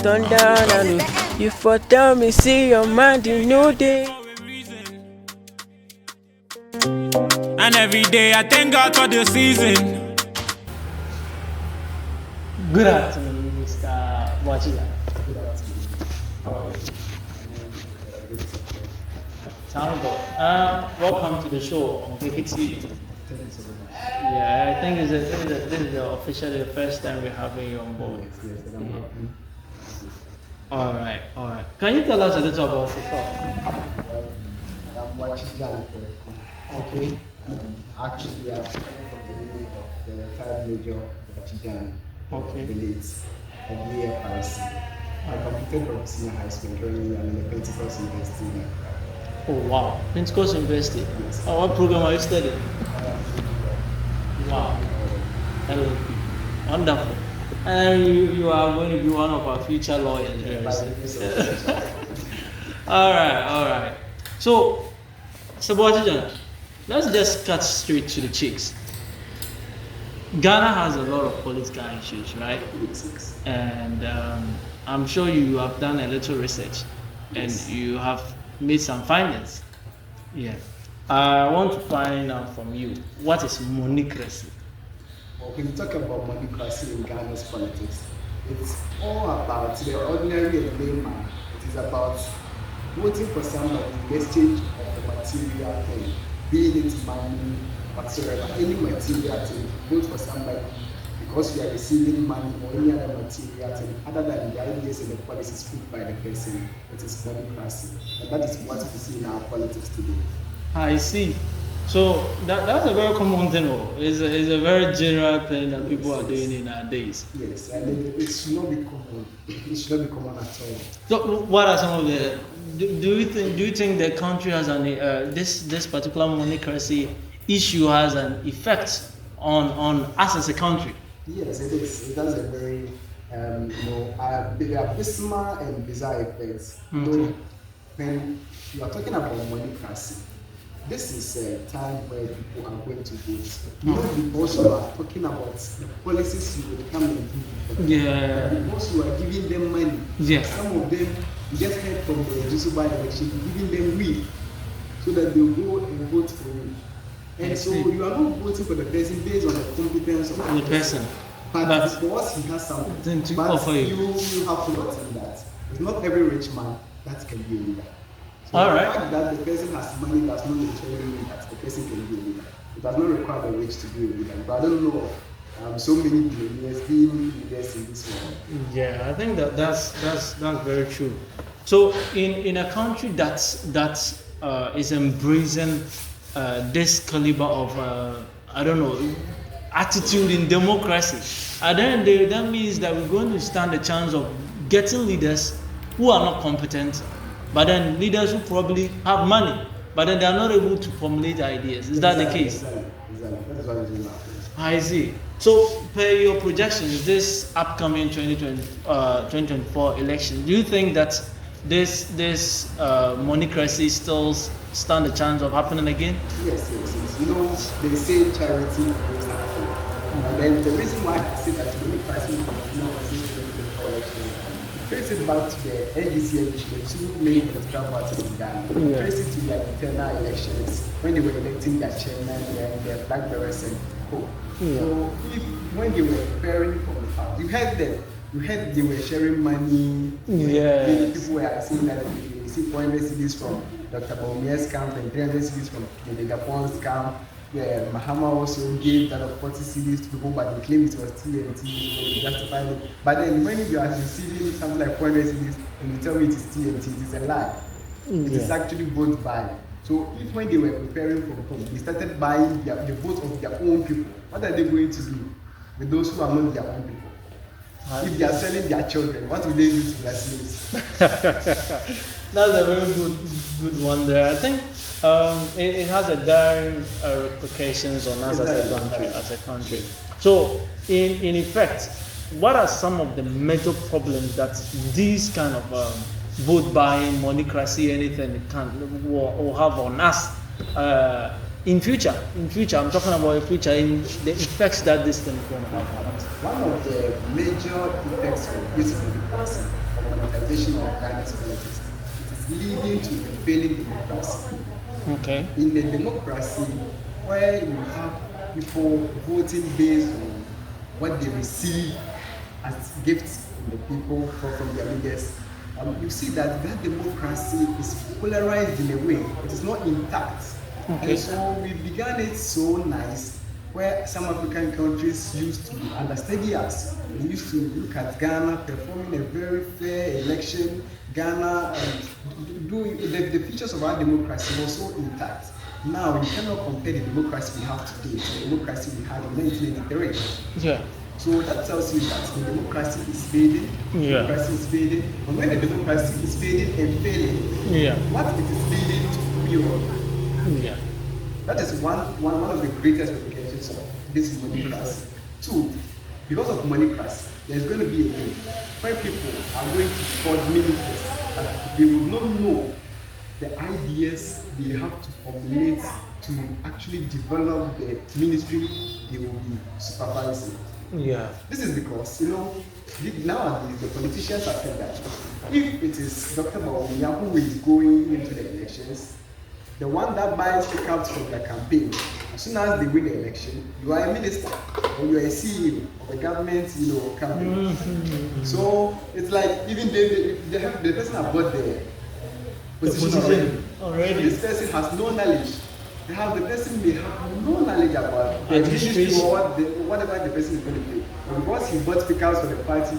sundown. I know you for tell me, see your mind, you know they. And every day I thank God for the season. Good afternoon, Mr. Boakye Gyan. Good afternoon. Thank God. Welcome to the show on GEKY TV. Thank you so much. Yeah, I think this is officially the first time we're having you on board. Yes, and I'm happy. All right. Can you tell us a little about yourself? I'm watching Gyan. Okay. Actually, I'm from the name of the third Major Boakye Gyan. Okay. The late Yeboah. I completed from senior high school during the Pentecost University. Oh wow, Pentecost University. Yes. Oh, what program are you studying? Wow. LLB. Wonderful. And you are going to be one of our future lawyers. All right. So Boakye Gyan, let's just cut straight to the chicks. Ghana has a lot of political issues, right? And I'm sure you have done a little research and you have made some findings. Yeah. I want to find out from you, what is Moneycracy? Well, when you talk about Moneycracy in Ghana's politics, it's all about the ordinary and layman. It is about voting for somebody in exchange of the material thing, be it money, whatsoever, any material thing. Vote for somebody because you are receiving money or any other material thing other than the ideas and the policies put by the person. It is Moneycracy, and that is what we see in our politics today. I see. So that's a very common thing. It's a very general thing that people are doing in our days. Yes, and it should not be common. It should not be common at all. So what are some of the? Do you think the country has this particular Moneycracy issue has an effect on us as a country? Yes, it is. It has a very abysmal and bizarre effects. Okay. When you are talking about Moneycracy, this is a time where people are going to vote. Not because you are talking about the policies you will come and do. Yeah. Because you are giving them money. Yes. Some of them, you just heard from the Yeboah election, giving them weed so that they will go and vote for you. And so you are not voting for the person based on the competence of The person. but because he has something to but offer you. You have forgotten that it's not every rich man that can be a leader. So All the right. fact that the person has money does not necessarily mean that the person can be a leader. It does not require the rich to be a leader. But I don't know of so many billionaires being leaders in this world. Yeah, I think that's very true. So in a country that is embracing this caliber of attitude in democracy, at the end of the day, that means that we're going to stand a chance of getting leaders who are not competent, but then leaders who probably have money, but then they are not able to formulate ideas. Is that the case? Exactly. That is what is going to happen. I see. So, per your projections, this upcoming 2024 election, do you think that this Moneycracy still stand a chance of happening again? Yes. You know, they say charity goes after. And then the reason why I say that Moneycracy is not election, trace it back to the NDC election, the two main political parties in Ghana. Trace it to their internal elections when they were electing their chairman and their flag bearers and co. So when they were preparing for the power, you heard them. You heard they were sharing money. Yes. People were saying that they received 400 CDs from Dr. Baumia's camp and 300 CDs from the Japan's camp. Where Mahama also gave that of 40 CDs to people, but they claimed it was TNT, so they justified it. But then when you are receiving something like 400 CDs and you tell me it is TNT, it is a lie. It is actually vote buying. So if when they were preparing for home, they started buying the vote of their own people, what are they going to do with those who are not their own people? If they are selling their children, what will they do to their slaves? That's a very good one there. I think it has a dire repercussions on us as a country. So in effect, what are some of the major problems that these kind of vote buying, Moneycracy, anything can or have on us in future? I'm talking about the future, in the effects that this thing is going to have on us. One of the major effects of this Moneycracy, monetization of Ghana's politics. It is leading to a failing democracy. Okay. In a democracy where you have people voting based on what they receive as gifts from the people from their leaders, you see that democracy is polarized in a way. It is not intact. Okay. And so we began it so nice, where some African countries used to understudy us. They used to look at Ghana performing a very fair election. Ghana doing the features of our democracy was so intact. Now you cannot compare the democracy we have today to the democracy we had in 1983. Yeah. So that tells you that the democracy is fading. Yeah. Democracy is fading. And when the democracy is fading and failing, Yeah. what it is leading to period. Yeah. That is one of the greatest implications of this moneycracy. Two, because of moneycracy, there's going to be a day where people are going to forge ministers and they will not know the ideas they have to formulate to actually develop the ministry they will be supervising. Yeah. This is because, nowadays the politicians have said that if it is Dr. Bawumia who is going into the elections, the one that buys pickups from the campaign, as soon as they win the election, you are a minister or you are a CEO of a government, campaign. Mm-hmm. So it's like even the person have got the position already. This person has no knowledge. The person may have no knowledge about the ministry or whatever the person is going to play. But because he bought pickups for the party,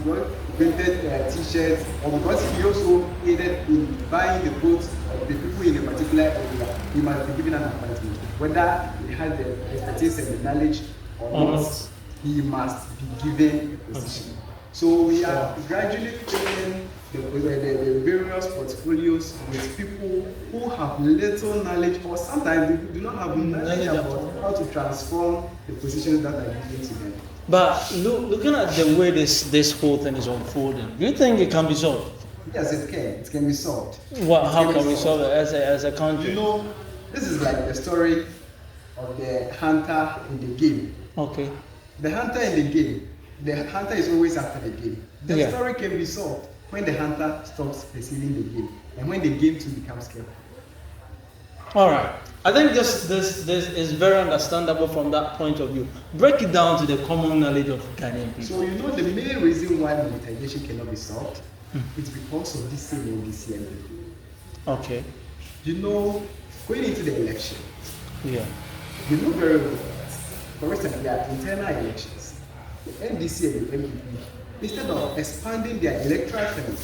printed T-shirts, or because he also aided in buying the votes of the people in a particular area, he must be given an appointment. Whether he has the expertise and the knowledge or not, he must be given a position. So we are gradually filling the various portfolios with people who have little knowledge, or sometimes they do not have knowledge about how to transform the positions that are given to them. But looking at the way this whole thing is unfolding, do you think it can be solved? Yes, it can. It can be solved. How can we solve it as a country? This is like the story of the hunter in the game. Okay. The hunter in the game, the hunter is always after the game. The story can be solved when the hunter stops pursuing the game and when the game too becomes careful. All right. I think this is very understandable from that point of view. Break it down to the common knowledge of Ghanaian people. So the main reason why monetization cannot be solved is because of this same NDC. Okay. Going into the election, yeah, you know very well that, for instance, there are internal elections. The NDC and the MPP, instead of expanding their electoral college,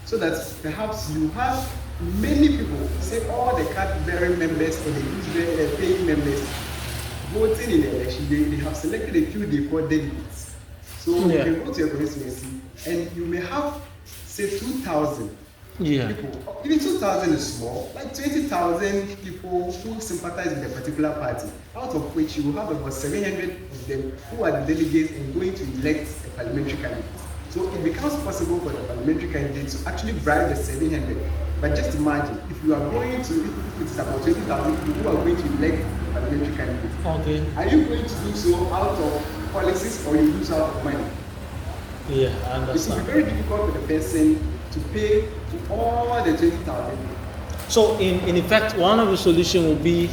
so that perhaps you have many people, say all the card-bearing members and the paying members, voting in the election, they have selected a few they call delegates. So you can go to your constituency and you may have, say, 2,000 people. Even 2,000 is small, like 20,000 people who sympathize with a particular party, out of which you will have about 700 of them who are the delegates and going to elect a parliamentary candidate. So it becomes possible for the parliamentary candidate to actually bribe the 700. But just imagine, if you are going to, if it is about 20,000 people who are going to elect a parliamentary candidate, are you going to do so out of policies or you do so out of money? Yeah, I understand. It will be very difficult for the person to pay to all the 20,000. So in effect, one of the solutions will be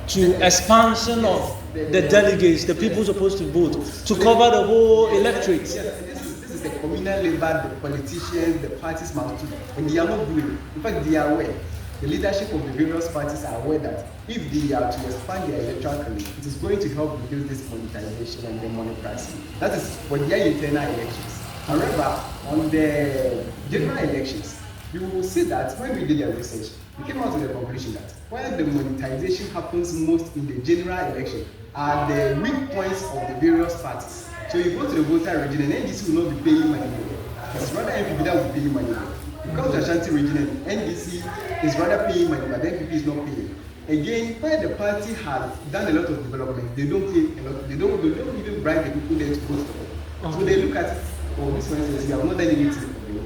to expansion of the delegates, the people supposed to vote, to cover the whole electorate. Yes, this is the communal labor, the politicians, the parties must do, and they are not doing it. In fact, they are aware. The leadership of the various parties are aware that if they are to expand their electoral college, it is going to help reduce this monetization and the moneycracy. That is for their internal elections. However, on the general elections, you will see that when we did our research, we came out to the conclusion that where the monetization happens most in the general election are the weak points of the various parties. So you go to the voter region and NDC will not be paying money there. It's rather MPP that will be paying money there. You come to Ashanti region and NDC is rather paying money, but the MPP is not paying. Again, where the party has done a lot of development, they don't pay a lot. They don't even bribe the people there to vote for them. So they look at it. Oh, this one says, we have not done anything for you.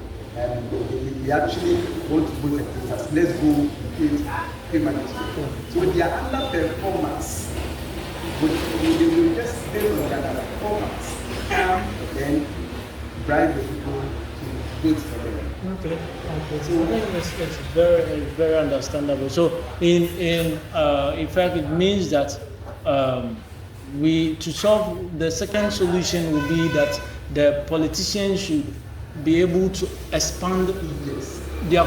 We actually want to vote against us. Let's go pay money. So they are underperformance. But they will just based on their performance and then bribe the people to vote for them. Okay. So I think it's very understandable. So in fact, it means that we to solve the second solution will be that the politicians should be able to expand. Yes. They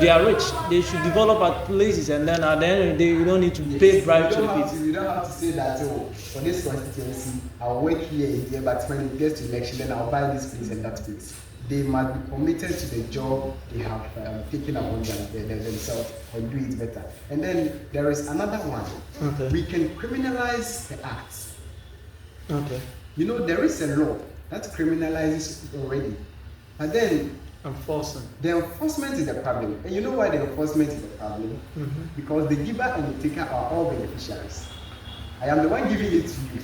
are rich. They should develop at places, and then at the end of the day, you don't need to pay bribe to the people. You don't have to say that, oh, for this constituency, I'll work here and there, but when it gets to election, then I'll buy this place and that place. They must be committed to the job they have taken upon themselves and do it better. And then there is another one. Okay. We can criminalize the acts. Okay. You know, there is a law that criminalizes it already. But then Enforcement. the enforcement is the problem. And you know why the enforcement is the problem? Because the giver and the taker are all beneficiaries. I am the one giving it to you.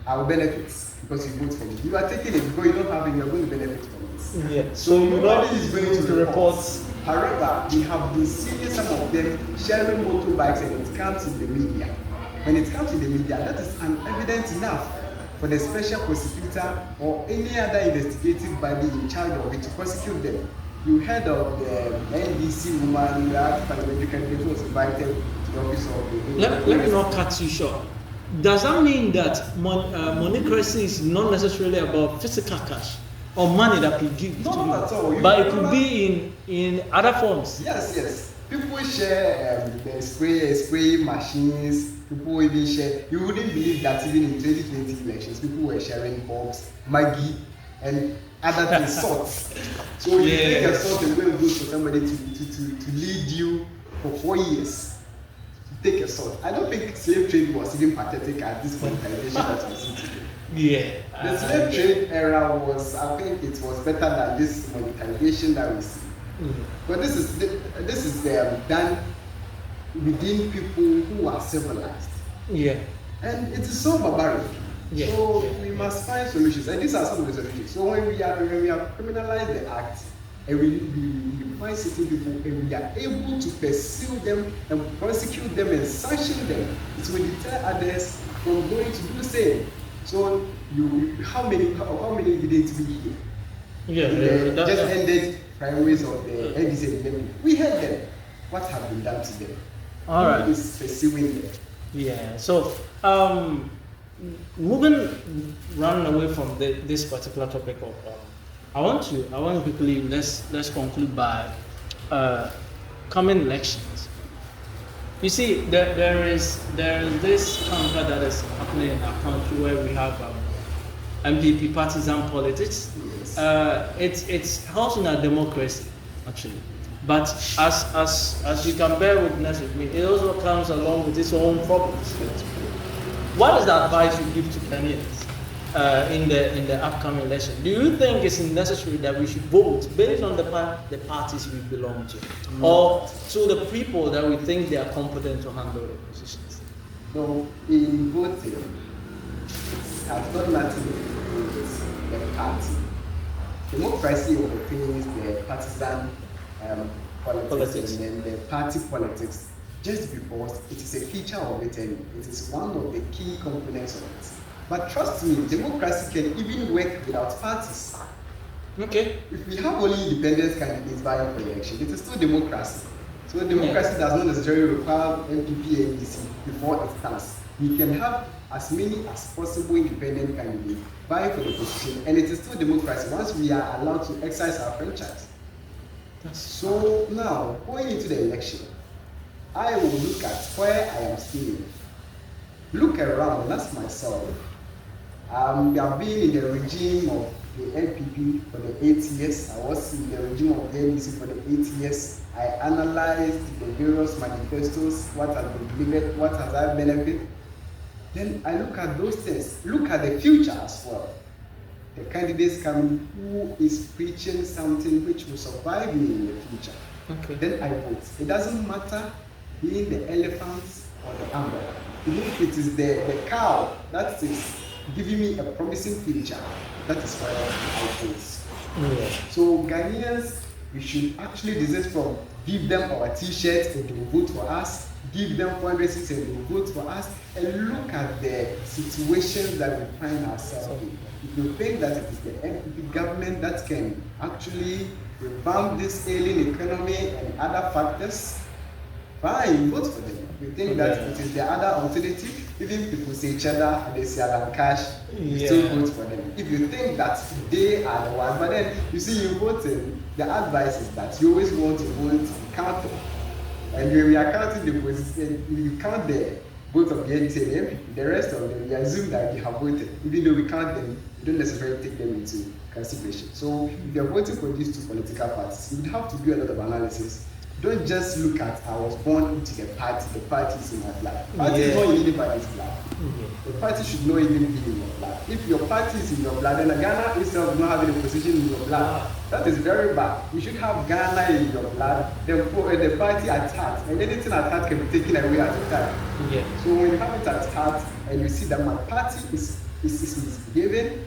I will benefit because you vote for me. You are taking it because you don't have it, you are going to benefit from it. Yeah. So nobody is going to report. report. However, we have been seeing some of them sharing motorbikes and it comes in the media. When it comes to the media, that is an evidence enough for the special prosecutor or any other investigative body in charge of it to prosecute them. You heard of the NDC woman that parliamentary candidate was invited to the office of the... Let me not cut you short. Does that mean that Moneycracy is not necessarily about physical cash or money that we give to you, Not at all. but it could be in other forms? Yes. People share the spray machines. People even share. You wouldn't believe that even in 2020 elections, people were sharing bulbs, Maggie, and other things, salt. So you take a salt and go for somebody to lead you for 4 years. Take a salt. I don't think slave trade was even pathetic at this monetization that we see today. Yeah. The slave trade era was, I think it was better than this monetization that we see. But this is done within people who are civilized. Yeah. And it is so barbaric. Yeah. So we must find solutions. And these are some of the solutions. So when we have criminalized the act, and we find certain people and we are able to pursue them and prosecute them and sanction them, it will deter others from going to do the same. So how many did we hear? Yeah. Just ended primaries of the NDC. We heard them. What have been done to them? All right. Who is pursuing them? Yeah. So, running away from this particular topic of, I want to quickly let's conclude by coming elections. You see, there is this canker that is happening in our country where we have MPP partisan politics. Yes. It's helping our democracy actually, but as you can bear witness with me, it also comes along with its own problems. What is the advice you give to Kenyans in the upcoming election? Do you think it's necessary that we should vote based on the parties we belong to, or to the people that we think they are competent to handle the positions? So in voting, it has got nothing to do with the party. Democracy overtakes the partisan politics and then the party politics, just because it is a feature of it and it is one of the key components of it. But trust me, democracy can even work without parties. Okay. If we have only independent candidates vying for election, it is still democracy. So democracy does not necessarily require MPP and NDC before it stands. We can have as many as possible independent candidates vying for the position, and it is still democracy once we are allowed to exercise our franchise. So now, going into the election, I will look at where I am staying. Look around and ask myself, we have been in the regime of the NPP for the 8 years. I was in the regime of the NDC for the 8 years. I analyzed the various manifestos, what has been delivered, what has I benefited. Then I look at those things, look at the future as well. The candidates coming who is preaching something which will survive me in the future. Okay. Then I vote. It doesn't matter being the elephant or the animal. Even if it is the cow that is giving me a promising future, that is why I vote. Yeah. So Ghanaians, we should actually desist from give them our t-shirts and they will vote for us, give them fundraisers and they will vote for us, and look at the situations that we find ourselves in. If you think that it is the NPP government that can actually revamp this ailing economy and other factors, fine, vote for them. If you think that it is the other alternative, even people say cheddar and they say Alan Cash, you still vote for them. If you think that they are the ones, but then you see, you voting, the advice is that you always want to vote counted. And when we are counting the votes, you count the vote of the NTM, the rest of them, we assume that they have voted. Even though we count them, we don't necessarily take them into consideration. So if you're voting for these two political parties, you would have to do a lot of analysis. Don't just look at I was born into the party is in my blood. Party is not in anybody's blood. The party should not even be in your blood. If your party is in your blood, then Ghana itself does not have any position in your blood. That is very bad. You should have Ghana in your blood, then the party attacked, and anything attacked can be taken away at a time. So when you have it attacked and you see that my party is misbehaving,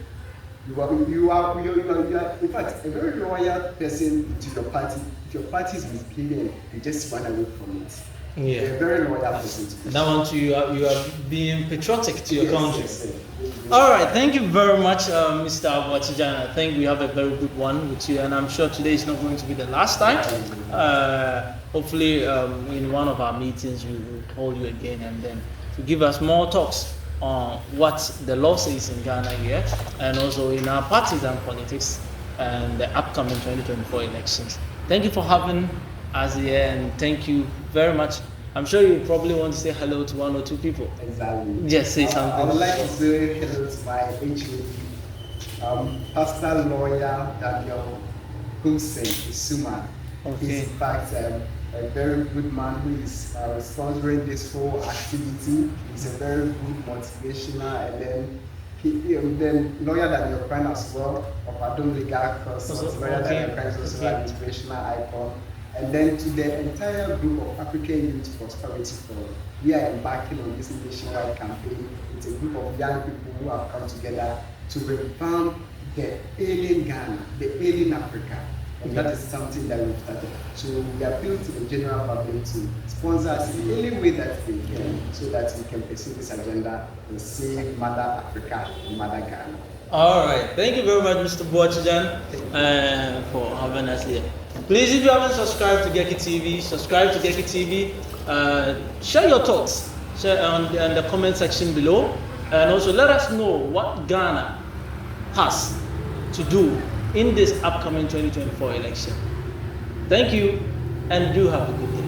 you are in fact a very loyal person to your party. If your party is misbehaving, you just run away from it. You're a very loyal person to that one too, you are being patriotic to your country. All right, thank you very much, Mr. Boakye Gyan. I think we have a very good one with you, and I'm sure today is not going to be the last time. Hopefully, in one of our meetings, we will call you again and then to give us more talks on what the law says in Ghana here, and also in our parties and politics and the upcoming 2024 elections. Thank you for having us here, and thank you very much. I'm sure you probably want to say hello to one or two people. Exactly. Just say something. I would like to say hello to my HOD, pastor lawyer Daniel Hussein Isuma. He's in fact a very good man who is sponsoring this whole activity. He's a very good motivational, and then lawyer Daniel Kwan as well of Adom Legal Consult. Lawyer Daniel Kwan is also an inspirational icon. And then to the entire group of African Youth Prosperity Forum, we are embarking on this nationwide campaign. It's a group of young people who have come together to revamp the alien Ghana, the alien Africa. And that is something that we've started. So we appeal to the general public to sponsor us in any way that they can, so that we can pursue this agenda and save Mother Africa and Mother Ghana. All right, thank you very much, Mr. Boakye Gyan, for having us here. Please, if you haven't subscribed to GEKY TV, subscribe to GEKY TV. Share your thoughts in the comment section below, and also let us know what Ghana has to do in this upcoming 2024 election. Thank you, and do have a good day.